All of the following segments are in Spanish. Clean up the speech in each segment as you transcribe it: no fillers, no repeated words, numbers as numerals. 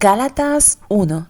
Gálatas 1.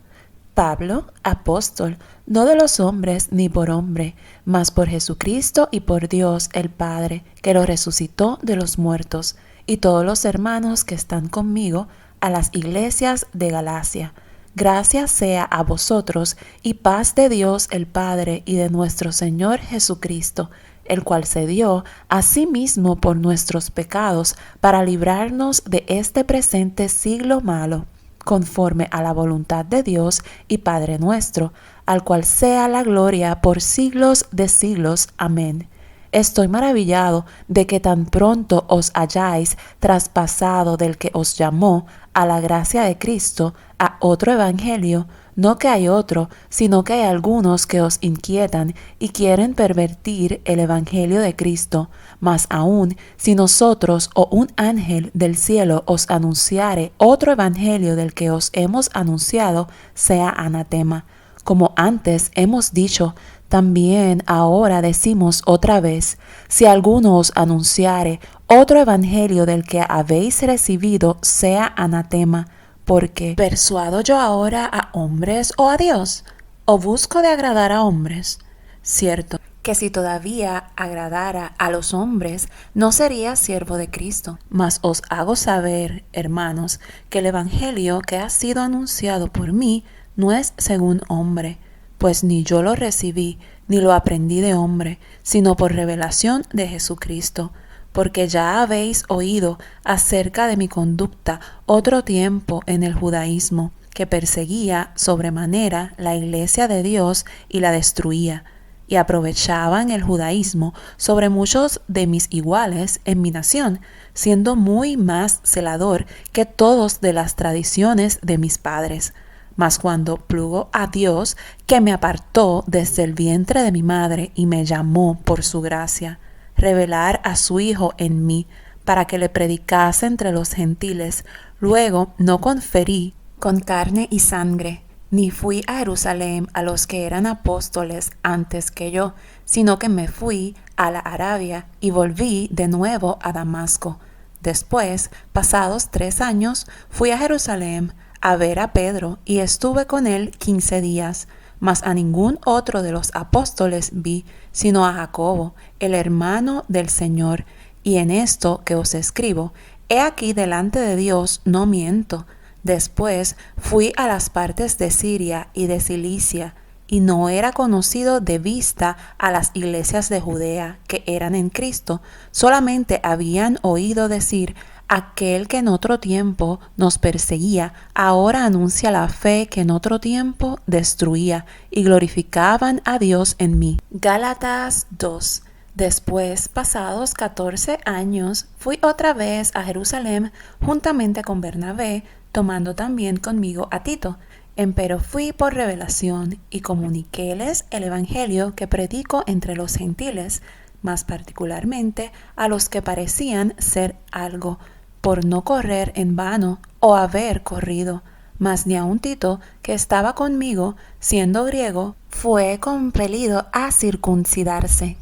Pablo, apóstol, no de los hombres ni por hombre, mas por Jesucristo y por Dios el Padre, que lo resucitó de los muertos, y todos los hermanos que están conmigo, a las iglesias de Galacia. Gracias sea a vosotros y paz de Dios el Padre y de nuestro Señor Jesucristo, el cual se dio a sí mismo por nuestros pecados para librarnos de este presente siglo malo, conforme a la voluntad de Dios y Padre nuestro, al cual sea la gloria por siglos de siglos. Amén. Estoy maravillado de que tan pronto os hayáis traspasado del que os llamó a la gracia de Cristo a otro evangelio. No que hay otro, sino que hay algunos que os inquietan y quieren pervertir el evangelio de Cristo. Mas aún, si nosotros o un ángel del cielo os anunciare otro evangelio del que os hemos anunciado, sea anatema. Como antes hemos dicho, también ahora decimos otra vez, si alguno os anunciare otro evangelio del que habéis recibido, sea anatema. Porque, ¿persuado yo ahora a hombres o a Dios? ¿O busco de agradar a hombres? Cierto, que si todavía agradara a los hombres, no sería siervo de Cristo. Mas os hago saber, hermanos, que el evangelio que ha sido anunciado por mí no es según hombre, pues ni yo lo recibí, ni lo aprendí de hombre, sino por revelación de Jesucristo. Porque ya habéis oído acerca de mi conducta otro tiempo en el judaísmo, que perseguía sobremanera la iglesia de Dios y la destruía, y aprovechaban el judaísmo sobre muchos de mis iguales en mi nación, siendo muy más celador que todos de las tradiciones de mis padres. Mas cuando plugo a Dios, que me apartó desde el vientre de mi madre y me llamó por su gracia, revelar a su Hijo en mí, para que le predicase entre los gentiles, luego no conferí con carne y sangre, ni fui a Jerusalén a los que eran apóstoles antes que yo, sino que me fui a la Arabia y volví de nuevo a Damasco. Después, pasados 3 años, fui a Jerusalén a ver a Pedro y estuve con él 15 días. Mas a ningún otro de los apóstoles vi, sino a Jacobo, el hermano del Señor. Y en esto que os escribo, he aquí delante de Dios no miento. Después fui a las partes de Siria y de Cilicia, y no era conocido de vista a las iglesias de Judea que eran en Cristo, solamente habían oído decir: aquel que en otro tiempo nos perseguía, ahora anuncia la fe que en otro tiempo destruía, y glorificaban a Dios en mí. Gálatas 2. Después, pasados 14 años, fui otra vez a Jerusalén juntamente con Bernabé, tomando también conmigo a Tito. Empero fui por revelación y comuniquéles el evangelio que predico entre los gentiles, más particularmente a los que parecían ser algo, por no correr en vano o haber corrido. Mas ni aun Tito, que estaba conmigo, siendo griego, fue compelido a circuncidarse.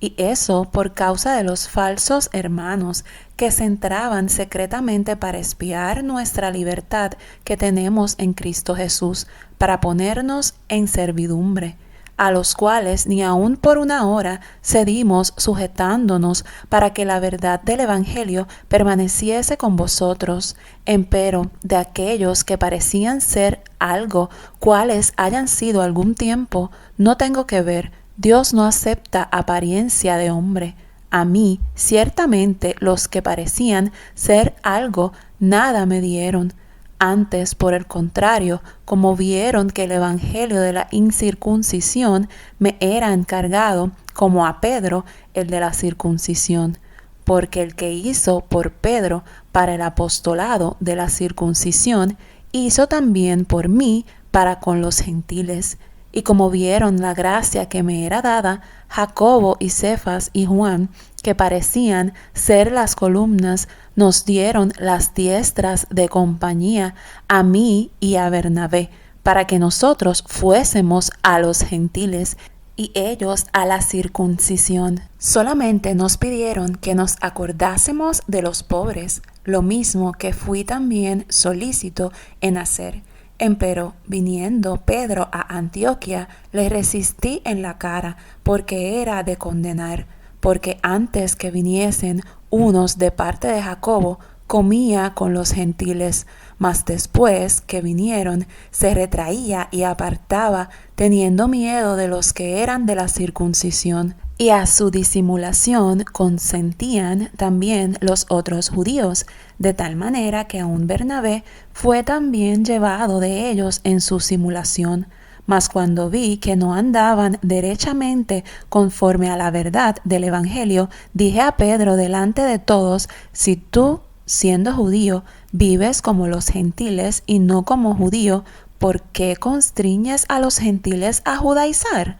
Y eso por causa de los falsos hermanos que se entraban secretamente para espiar nuestra libertad que tenemos en Cristo Jesús, para ponernos en servidumbre, a los cuales ni aun por una hora cedimos, sujetándonos para que la verdad del evangelio permaneciese con vosotros. Empero de aquellos que parecían ser algo, cuales hayan sido algún tiempo, no tengo que ver. Dios no acepta apariencia de hombre. A mí, ciertamente, los que parecían ser algo, nada me dieron. Antes, por el contrario, como vieron que el evangelio de la incircuncisión me era encargado, como a Pedro, el de la circuncisión. Porque el que hizo por Pedro para el apostolado de la circuncisión, hizo también por mí para con los gentiles. Y como vieron la gracia que me era dada, Jacobo y Cefas y Juan, que parecían ser las columnas, nos dieron las diestras de compañía a mí y a Bernabé, para que nosotros fuésemos a los gentiles, y ellos a la circuncisión. Solamente nos pidieron que nos acordásemos de los pobres, lo mismo que fui también solícito en hacer. Empero, viniendo Pedro a Antioquía, le resistí en la cara, porque era de condenar, porque antes que viniesen unos de parte de Jacobo, comía con los gentiles, mas después que vinieron, se retraía y apartaba, teniendo miedo de los que eran de la circuncisión. Y a su disimulación consentían también los otros judíos, de tal manera que aun Bernabé fue también llevado de ellos en su simulación. Mas cuando vi que no andaban derechamente conforme a la verdad del Evangelio, dije a Pedro delante de todos: si tú, siendo judío, vives como los gentiles y no como judío, ¿por qué constriñes a los gentiles a judaizar?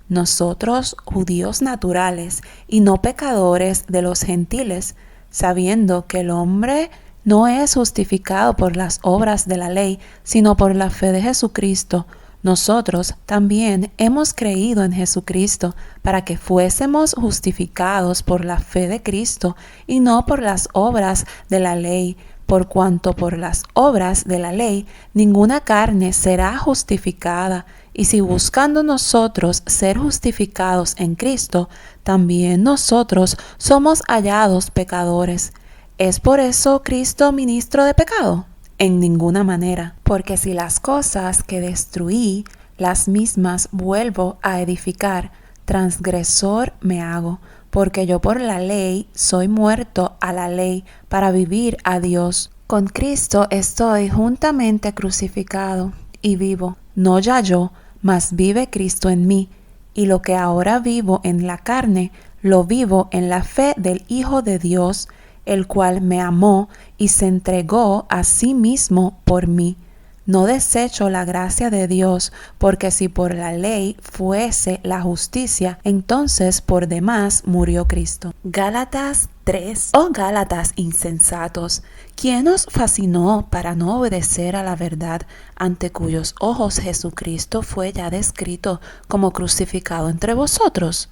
Nosotros, judíos naturales y no pecadores de los gentiles, sabiendo que el hombre no es justificado por las obras de la ley, sino por la fe de Jesucristo, nosotros también hemos creído en Jesucristo para que fuésemos justificados por la fe de Cristo y no por las obras de la ley, por cuanto por las obras de la ley ninguna carne será justificada. Y si buscando nosotros ser justificados en Cristo, también nosotros somos hallados pecadores, ¿es por eso Cristo ministro de pecado? En ninguna manera, porque si las cosas que destruí, las mismas vuelvo a edificar, transgresor me hago, porque yo por la ley soy muerto a la ley para vivir a Dios. Con Cristo estoy juntamente crucificado y vivo, no ya yo, mas vive Cristo en mí, y lo que ahora vivo en la carne, lo vivo en la fe del Hijo de Dios, el cual me amó y se entregó a sí mismo por mí. No desecho la gracia de Dios, porque si por la ley fuese la justicia, entonces por demás murió Cristo. Gálatas 3. Oh Gálatas insensatos, ¿quién os fascinó para no obedecer a la verdad, ante cuyos ojos Jesucristo fue ya descrito como crucificado entre vosotros?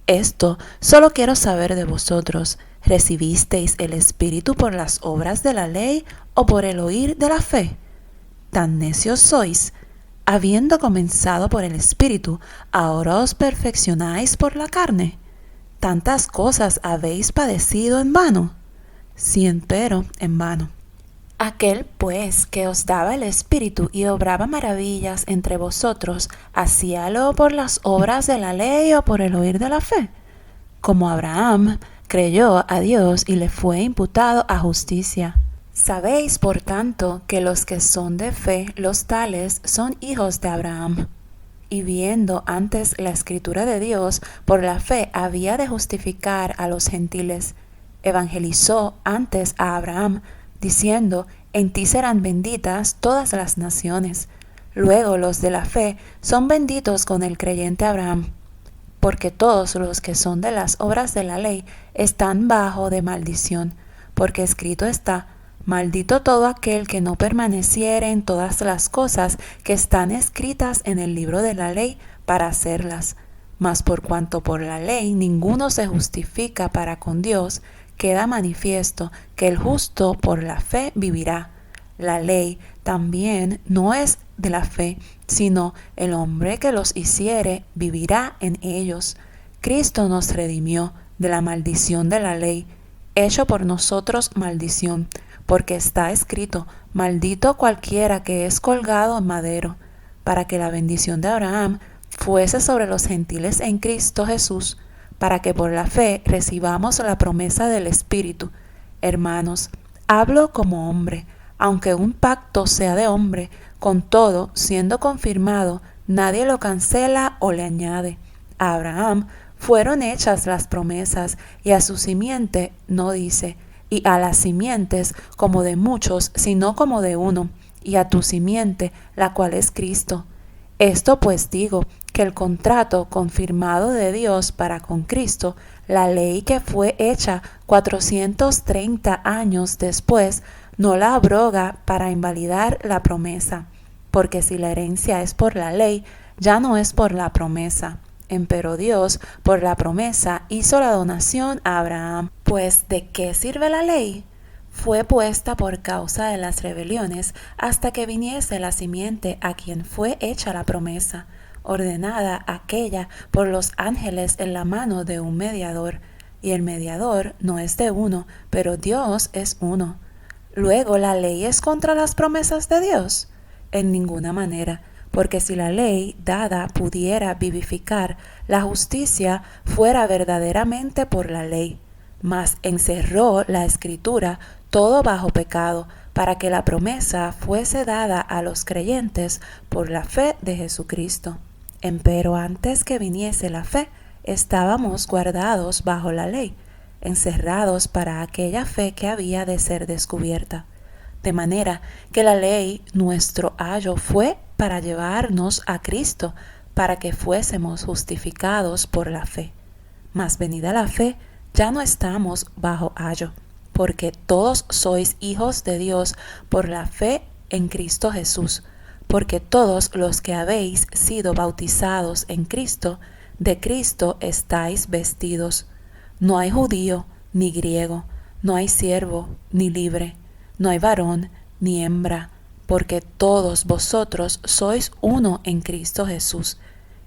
Esto solo quiero saber de vosotros: ¿recibisteis el Espíritu por las obras de la ley o por el oír de la fe? Tan necios sois, habiendo comenzado por el Espíritu, ahora os perfeccionáis por la carne. ¿Tantas cosas habéis padecido en vano? Sí, empero en vano. Aquel, pues, que os daba el Espíritu y obraba maravillas entre vosotros, ¿hacíalo por las obras de la ley o por el oír de la fe? Como Abraham creyó a Dios y le fue imputado a justicia. Sabéis, por tanto, que los que son de fe, los tales son hijos de Abraham. Y viendo antes la escritura de Dios, por la fe había de justificar a los gentiles, evangelizó antes a Abraham, diciendo: en ti serán benditas todas las naciones. Luego los de la fe son benditos con el creyente Abraham, porque todos los que son de las obras de la ley están bajo de maldición, porque escrito está: maldito todo aquel que no permaneciere en todas las cosas que están escritas en el libro de la ley para hacerlas. Mas por cuanto por la ley ninguno se justifica para con Dios, queda manifiesto que el justo por la fe vivirá. La ley también no es de la fe, sino el hombre que los hiciere vivirá en ellos. Cristo nos redimió de la maldición de la ley, hecho por nosotros maldición, porque está escrito: maldito cualquiera que es colgado en madero, para que la bendición de Abraham fuese sobre los gentiles en Cristo Jesús, para que por la fe recibamos la promesa del Espíritu. Hermanos, hablo como hombre, aunque un pacto sea de hombre, con todo, siendo confirmado, nadie lo cancela o le añade. A Abraham fueron hechas las promesas, y a su simiente no dice: y a las simientes como de muchos, sino como de uno, y a tu simiente, la cual es Cristo. Esto pues digo, que el contrato confirmado de Dios para con Cristo, la ley que fue hecha 430 años después, no la abroga para invalidar la promesa, porque si la herencia es por la ley, ya no es por la promesa. Empero Dios, por la promesa, hizo la donación a Abraham. Pues, ¿de qué sirve la ley? Fue puesta por causa de las rebeliones hasta que viniese la simiente a quien fue hecha la promesa, ordenada aquella por los ángeles en la mano de un mediador, y el mediador no es de uno, pero Dios es uno. Luego, ¿la ley es contra las promesas de Dios? En ninguna manera, porque si la ley dada pudiera vivificar, la justicia fuera verdaderamente por la ley. Mas encerró la Escritura todo bajo pecado, para que la promesa fuese dada a los creyentes por la fe de Jesucristo. Empero antes que viniese la fe, estábamos guardados bajo la ley, encerrados para aquella fe que había de ser descubierta. De manera que la ley, nuestro ayo, fue para llevarnos a Cristo, para que fuésemos justificados por la fe. Mas venida la fe, ya no estamos bajo ayo, porque todos sois hijos de Dios por la fe en Cristo Jesús, porque todos los que habéis sido bautizados en Cristo, de Cristo estáis vestidos. No hay judío ni griego, no hay siervo ni libre, no hay varón ni hembra, porque todos vosotros sois uno en Cristo Jesús.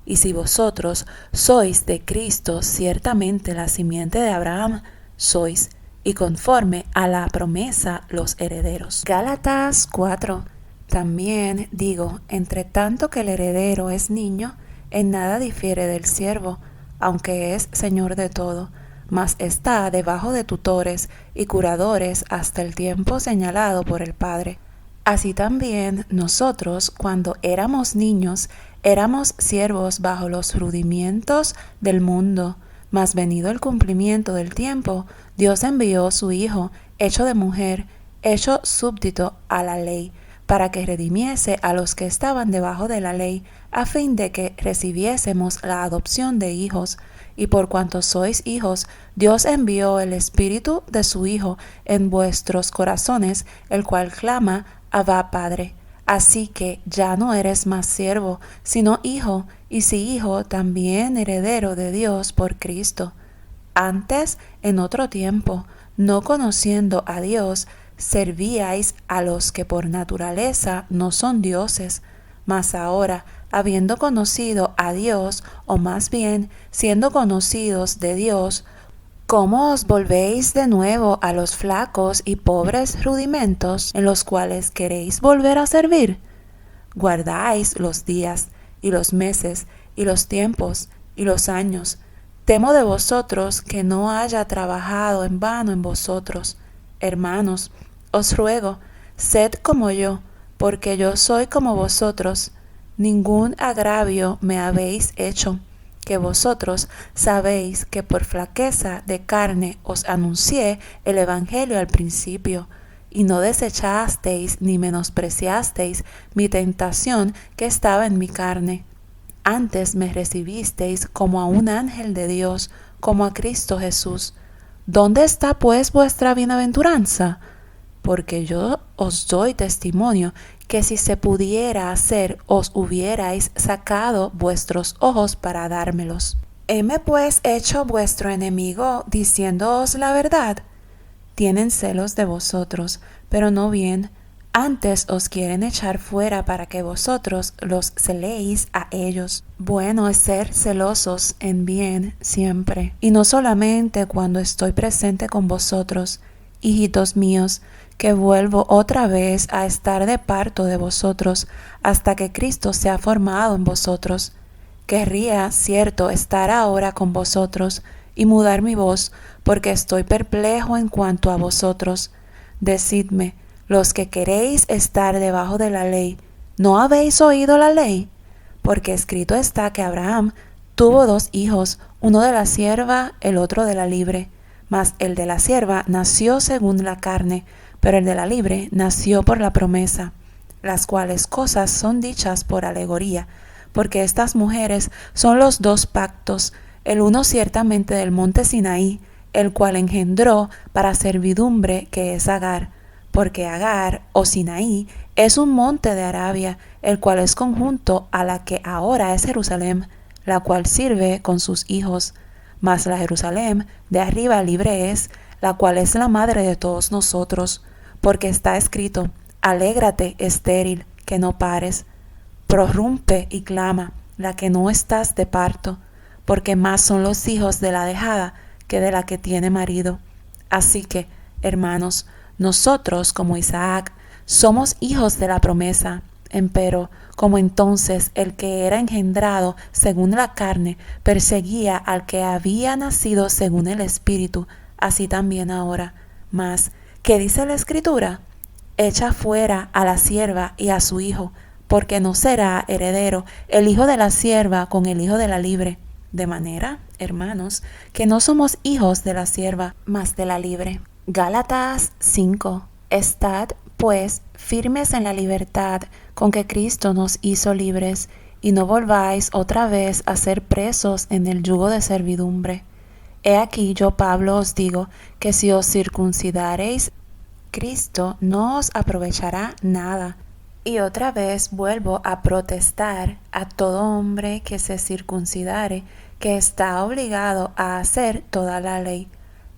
Y si vosotros sois de Cristo, ciertamente la simiente de Abraham sois, y conforme a la promesa los herederos. Gálatas 4. También digo, entre tanto que el heredero es niño, en nada difiere del siervo, aunque es señor de todo, mas está debajo de tutores y curadores hasta el tiempo señalado por el Padre. Así también nosotros, cuando éramos niños, éramos siervos bajo los rudimientos del mundo, mas venido el cumplimiento del tiempo, Dios envió su Hijo, hecho de mujer, hecho súbdito a la ley, para que redimiese a los que estaban debajo de la ley, a fin de que recibiésemos la adopción de hijos. Y por cuanto sois hijos, Dios envió el Espíritu de su Hijo en vuestros corazones, el cual clama, Abba, Padre. Así que ya no eres más siervo, sino hijo, y si hijo, también heredero de Dios por Cristo. Antes, en otro tiempo, no conociendo a Dios, servíais a los que por naturaleza no son dioses, mas ahora, habiendo conocido a Dios, o más bien, siendo conocidos de Dios, ¿cómo os volvéis de nuevo a los flacos y pobres rudimentos en los cuales queréis volver a servir? Guardáis los días, y los meses, y los tiempos, y los años. Temo de vosotros que no haya trabajado en vano en vosotros. Hermanos, os ruego, sed como yo, porque yo soy como vosotros. Ningún agravio me habéis hecho, que vosotros sabéis que por flaqueza de carne os anuncié el Evangelio al principio, y no desechasteis ni menospreciasteis mi tentación que estaba en mi carne. Antes me recibisteis como a un ángel de Dios, como a Cristo Jesús. ¿Dónde está pues vuestra bienaventuranza? Porque yo os doy testimonio que si se pudiera hacer, os hubierais sacado vuestros ojos para dármelos. ¿Heme pues hecho vuestro enemigo diciéndoos la verdad? Tienen celos de vosotros, pero no bien. Antes os quieren echar fuera para que vosotros los celéis a ellos. Bueno es ser celosos en bien siempre, y no solamente cuando estoy presente con vosotros, hijitos míos, que vuelvo otra vez a estar de parto de vosotros, hasta que Cristo sea formado en vosotros. Querría, cierto, estar ahora con vosotros y mudar mi voz, porque estoy perplejo en cuanto a vosotros. Decidme, los que queréis estar debajo de la ley, ¿no habéis oído la ley? Porque escrito está que Abraham tuvo 2 hijos, uno de la sierva, el otro de la libre. Mas el de la sierva nació según la carne, pero el de la libre nació por la promesa, las cuales cosas son dichas por alegoría, porque estas mujeres son los 2 pactos, el uno ciertamente del monte Sinaí, el cual engendró para servidumbre, que es Agar, porque Agar o Sinaí es un monte de Arabia, el cual es conjunto a la que ahora es Jerusalén, la cual sirve con sus hijos. Mas la Jerusalén de arriba libre es, la cual es la madre de todos nosotros, porque está escrito: alégrate, estéril, que no pares, prorrumpe y clama, la que no estás de parto, porque más son los hijos de la dejada que de la que tiene marido. Así que, hermanos, nosotros, como Isaac, somos hijos de la promesa. Empero, como entonces el que era engendrado según la carne perseguía al que había nacido según el Espíritu, así también ahora. Mas, ¿qué dice la Escritura? Echa fuera a la sierva y a su hijo, porque no será heredero el hijo de la sierva con el hijo de la libre. De manera, hermanos, que no somos hijos de la sierva, mas de la libre. Gálatas 5. Estad, pues, firmes en la libertad con que Cristo nos hizo libres, y no volváis otra vez a ser presos en el yugo de servidumbre. He aquí yo, Pablo, os digo que si os circuncidareis, Cristo no os aprovechará nada. Y otra vez vuelvo a protestar a todo hombre que se circuncidare, que está obligado a hacer toda la ley.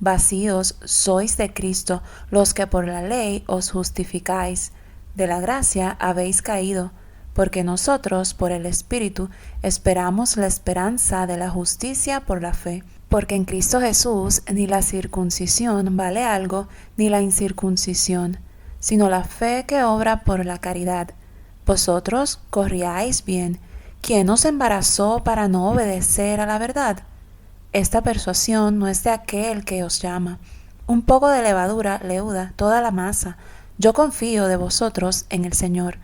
Vacíos sois de Cristo los que por la ley os justificáis. De la gracia habéis caído, porque nosotros por el Espíritu esperamos la esperanza de la justicia por la fe. Porque en Cristo Jesús ni la circuncisión vale algo, ni la incircuncisión, sino la fe que obra por la caridad. Vosotros corríais bien. ¿Quién os embarazó para no obedecer a la verdad? Esta persuasión no es de aquel que os llama. Un poco de levadura leuda toda la masa. Yo confío de vosotros en el Señor,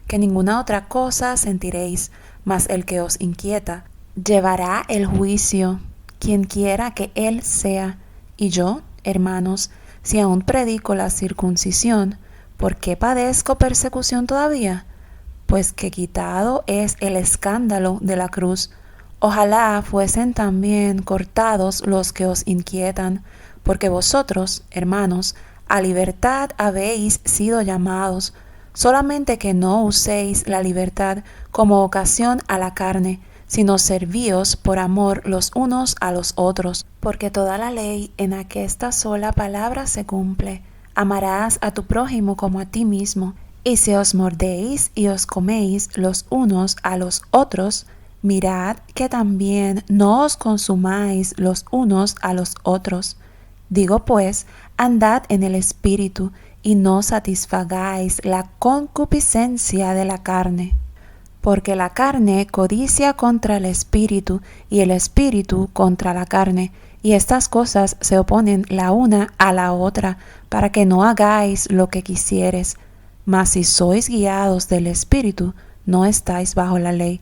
que ninguna otra cosa sentiréis, mas el que os inquieta llevará el juicio, quien quiera que él sea. Y yo, hermanos, si aún predico la circuncisión, ¿por qué padezco persecución todavía? Pues que quitado es el escándalo de la cruz. Ojalá fuesen también cortados los que os inquietan, porque vosotros, hermanos, a libertad habéis sido llamados, solamente que no uséis la libertad como ocasión a la carne, sino servíos por amor los unos a los otros. Porque toda la ley en aquesta sola palabra se cumple: amarás a tu prójimo como a ti mismo. Y si os mordéis y os coméis los unos a los otros, mirad que también no os consumáis los unos a los otros. Digo pues, andad en el Espíritu, y no satisfagáis la concupiscencia de la carne. Porque la carne codicia contra el Espíritu, y el Espíritu contra la carne, y estas cosas se oponen la una a la otra, para que no hagáis lo que quisieres. Mas si sois guiados del Espíritu, no estáis bajo la ley.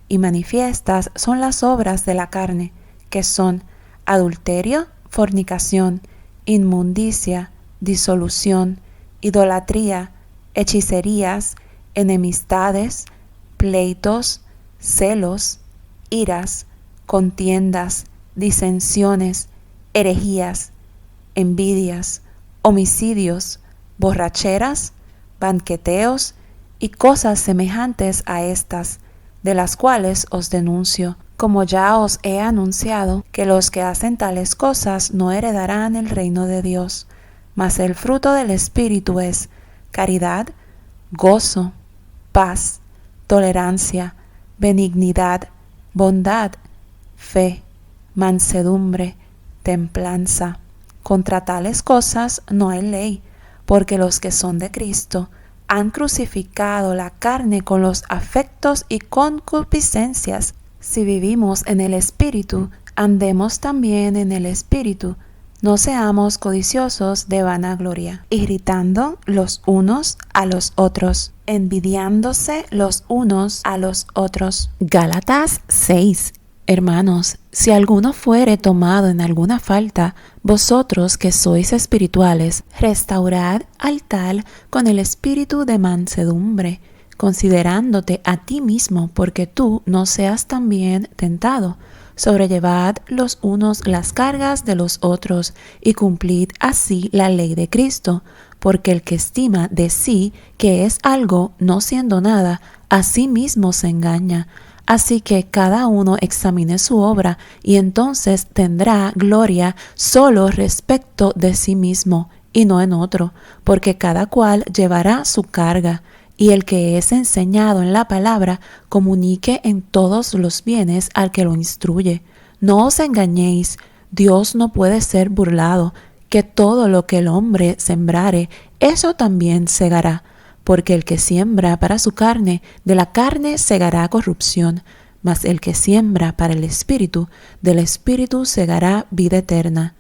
Y manifiestas son las obras de la carne, que son adulterio, fornicación, inmundicia, disolución, idolatría, hechicerías, enemistades, pleitos, celos, iras, contiendas, disensiones, herejías, envidias, homicidios, borracheras, banqueteos y cosas semejantes a estas, de las cuales os denuncio, como ya os he anunciado, que los que hacen tales cosas no heredarán el reino de Dios. Mas el fruto del Espíritu es caridad, gozo, paz, tolerancia, benignidad, bondad, fe, mansedumbre, templanza. Contra tales cosas no hay ley, porque los que son de Cristo han crucificado la carne con los afectos y concupiscencias. Si vivimos en el Espíritu, andemos también en el Espíritu. No seamos codiciosos de vanagloria, irritando los unos a los otros, envidiándose los unos a los otros. Gálatas 6. Hermanos, si alguno fuere tomado en alguna falta, vosotros que sois espirituales, restaurad al tal con el espíritu de mansedumbre, considerándote a ti mismo, porque tú no seas también tentado. Sobrellevad los unos las cargas de los otros, y cumplid así la ley de Cristo, porque el que estima de sí que es algo, no siendo nada, a sí mismo se engaña. Así que cada uno examine su obra y entonces tendrá gloria solo respecto de sí mismo y no en otro, porque cada cual llevará su carga. Y el que es enseñado en la palabra, comunique en todos los bienes al que lo instruye. No os engañéis, Dios no puede ser burlado, que todo lo que el hombre sembrare, eso también segará. Porque el que siembra para su carne, de la carne segará corrupción, mas el que siembra para el Espíritu, del Espíritu segará vida eterna.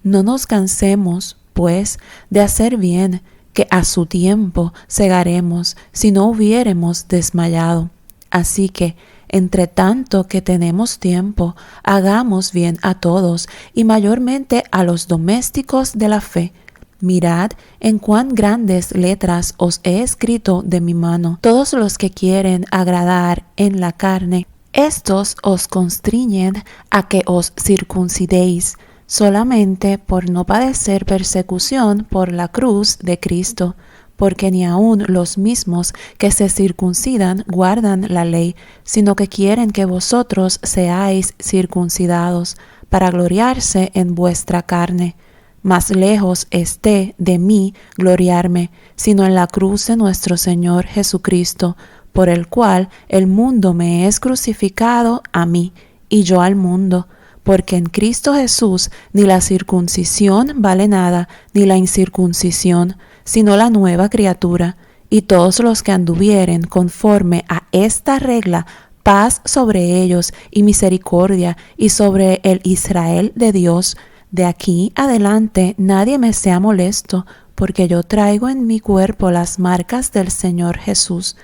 No nos cansemos, pues, de hacer bien, que a su tiempo segaremos, si no hubiéremos desmayado. Así que, entre tanto que tenemos tiempo, hagamos bien a todos, y mayormente a los domésticos de la fe. Mirad en cuán grandes letras os he escrito de mi mano. Todos los que quieren agradar en la carne, estos os constriñen a que os circuncidéis, solamente por no padecer persecución por la cruz de Cristo, porque ni aun los mismos que se circuncidan guardan la ley, sino que quieren que vosotros seáis circuncidados, para gloriarse en vuestra carne. Más lejos esté de mí gloriarme, sino en la cruz de nuestro Señor Jesucristo, por el cual el mundo me es crucificado a mí, y yo al mundo. Porque en Cristo Jesús ni la circuncisión vale nada, ni la incircuncisión, sino la nueva criatura. Y todos los que anduvieren conforme a esta regla, paz sobre ellos y misericordia, y sobre el Israel de Dios. De aquí adelante nadie me sea molesto, porque yo traigo en mi cuerpo las marcas del Señor Jesús.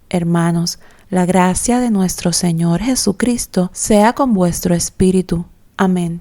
Hermanos, la gracia de nuestro Señor Jesucristo sea con vuestro espíritu. Amén.